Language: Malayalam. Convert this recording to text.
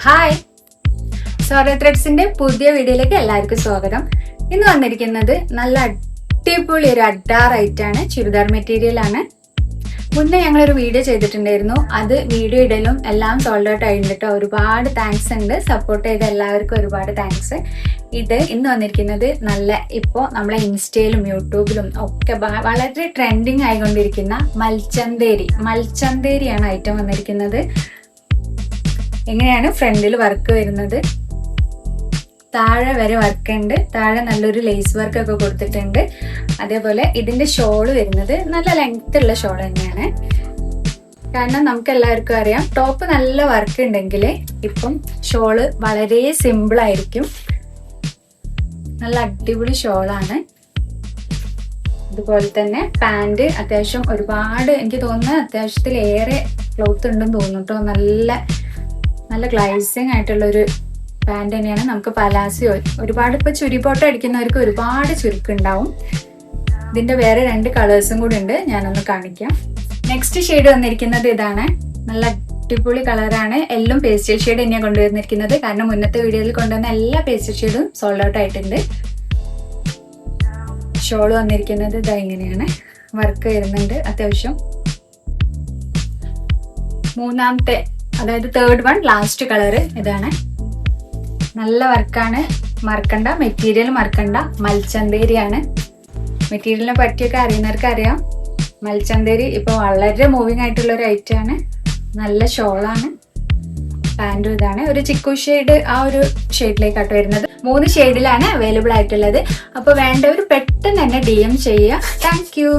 ഹായ്, സോറി ത്രെഡ്സിന്റെ പുതിയ വീഡിയോയിലേക്ക് എല്ലാവർക്കും സ്വാഗതം. ഇന്ന് വന്നിരിക്കുന്നത് നല്ല അടിപൊളി ഒരു അഡാർ ആയിട്ടാണ്. ചുരിദാർ മെറ്റീരിയൽ ആണ്. മുന്നേ ഞങ്ങളൊരു വീഡിയോ ചെയ്തിട്ടുണ്ടായിരുന്നു. അത് വീഡിയോ ഇടലും എല്ലാം സോൾഡ് ഔട്ട് ആയിട്ട് ഒരുപാട് താങ്ക്സ് ഉണ്ട്. സപ്പോർട്ട് ചെയ്ത എല്ലാവർക്കും ഒരുപാട് താങ്ക്സ്. ഇന്ന് വന്നിരിക്കുന്നത് നല്ല ഇപ്പോൾ നമ്മളെ ഇൻസ്റ്റയിലും യൂട്യൂബിലും ഒക്കെ വളരെ ട്രെൻഡിങ് ആയിക്കൊണ്ടിരിക്കുന്ന മൽച്ചന്തേരിയാണ് ഐറ്റം വന്നിരിക്കുന്നത്. എങ്ങനെയാണ് ഫ്രണ്ടിൽ വർക്ക് വരുന്നത്, താഴെ വരെ വർക്ക് ഉണ്ട്. താഴെ നല്ലൊരു ലേസ് വർക്ക് ഒക്കെ കൊടുത്തിട്ടുണ്ട്. അതേപോലെ ഇതിന്റെ ഷോള് വരുന്നത് നല്ല ലെങ്ത് ഉള്ള ഷോൾ തന്നെയാണ്. കാരണം നമുക്ക് എല്ലാവർക്കും അറിയാം, ടോപ്പ് നല്ല വർക്ക് ഉണ്ടെങ്കിൽ ഇപ്പം ഷോള് വളരെ സിമ്പിൾ ആയിരിക്കും. നല്ല അടിപൊളി ഷോളാണ്. അതുപോലെ തന്നെ പാൻറ് അത്യാവശ്യം ഒരുപാട്, എനിക്ക് തോന്നുന്നത് അത്യാവശ്യത്തിലേറെ ക്ലോത്ത് ഉണ്ടെന്ന് തോന്നുന്നു കേട്ടോ. നല്ല ഗ്ലൈസിങ് ആയിട്ടുള്ളൊരു പാൻറ് തന്നെയാണ്. നമുക്ക് പലാസിയോ ഒരുപാട് ഇപ്പോൾ ചുരിബോട്ടം അടിക്കുന്നവർക്ക് ഒരുപാട് ചുരുക്കുണ്ടാവും. ഇതിന്റെ വേറെ 2 കളേഴ്സും കൂടി ഉണ്ട്, ഞാനൊന്ന് കാണിക്കാം. നെക്സ്റ്റ് ഷെയ്ഡ് വന്നിരിക്കുന്നത് ഇതാണ്. നല്ല അടിപൊളി കളറാണ്. എല്ലാം പേസ്റ്റൽ ഷെയ്ഡ് തന്നെയാണ് കൊണ്ടുവന്നിരിക്കുന്നത്. കാരണം മുന്നത്തെ വീഡിയോയിൽ കൊണ്ടുവന്ന എല്ലാ പേസ്റ്റൽ ഷെയ്ഡും സോൾഡ് ഔട്ട് ആയിട്ടുണ്ട്. ഷോൾ വന്നിരിക്കുന്നത് ഇതാ ഇങ്ങനെയാണ്. വർക്ക് വരുന്നുണ്ട് അത്യാവശ്യം. മൂന്നാമത്തെ, അതായത് തേർഡ് വൺ, ലാസ്റ്റ് കളറ് ഇതാണ്. നല്ല വർക്കാണ്. മറക്കണ്ട, മെറ്റീരിയൽ മറക്കണ്ട. മൽച്ചന്തേരിയാണ്. മെറ്റീരിയലിനെ പറ്റിയൊക്കെ അറിയുന്നവർക്ക് അറിയാം. മൽച്ചന്തേരി ഇപ്പോൾ വളരെ മൂവിങ് ആയിട്ടുള്ള ഒരു ഐറ്റമാണ്. നല്ല ഷോളാണ്. പാൻറ്റും ഇതാണ്. ഒരു ചിക്കു ഷെയ്ഡ്, ആ ഒരു ഷെയ്ഡിലേക്കാട്ട് വരുന്നത്. 3 ഷെയ്ഡിലാണ് അവൈലബിൾ ആയിട്ടുള്ളത്. അപ്പോൾ വേണ്ടവർ പെട്ടെന്ന് തന്നെ DM ചെയ്യുക. Thank you.